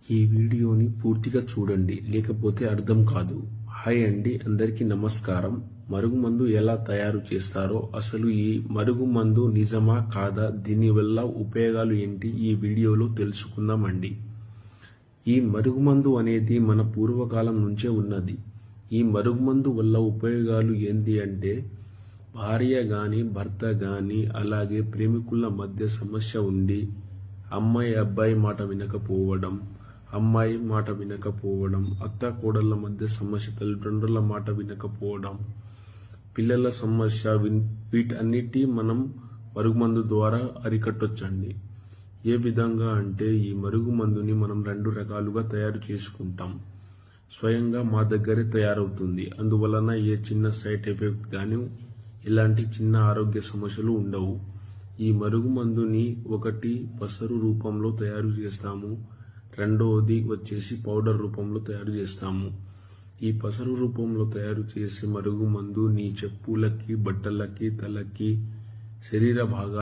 ఈ వీడియోని పూర్తిగా చూడండి, లేకపోతే అర్థం కాదు. హాయ్ అండి, అందరికీ నమస్కారం. మరుగుమందు ఎలా తయారు చేస్తారో, అసలు ఈ మరుగుమందు నిజమా కాదా, దీనివల్ల ఉపయోగాలు ఏంటి, ఈ వీడియోలో తెలుసుకుందామండి. ఈ మరుగుమందు అనేది మన పూర్వకాలం నుంచే ఉన్నది. ఈ మరుగుమందు వల్ల ఉపయోగాలు ఏంటి అంటే, భార్య గాని భర్త గాని అలాగే ప్రేమికుల మధ్య సమస్య ఉండి అమ్మాయి అబ్బాయి మాట వినకపోవడం, అమ్మాయి మాట వినకపోవడం, అత్త కోడళ్ళ మధ్య సమస్య, తల్లిదండ్రుల మాట వినకపోవడం, పిల్లల సమస్య, వీటన్నిటి మనం మరుగుమందు ద్వారా అరికట్టొచ్చండి. ఏ విధంగా అంటే, ఈ మరుగుమందుని మనం 2 రకాలుగా తయారు చేసుకుంటాం. స్వయంగా మా దగ్గరే తయారవుతుంది. అందువలన ఏ చిన్న సైడ్ ఎఫెక్ట్ కానీ ఇలాంటి చిన్న ఆరోగ్య సమస్యలు ఉండవు. ఈ మరుగుమందుని ఒకటి పసరు రూపంలో తయారు చేస్తాము, రెండవది వచ్చేసి పౌడర్ రూపంలో తయారు చేస్తాము. ఈ పసరు రూపంలో తయారు చేసే మరుగుమందు నీ చెప్పులకి, బట్టలకి, తలకి, శరీర భాగాలు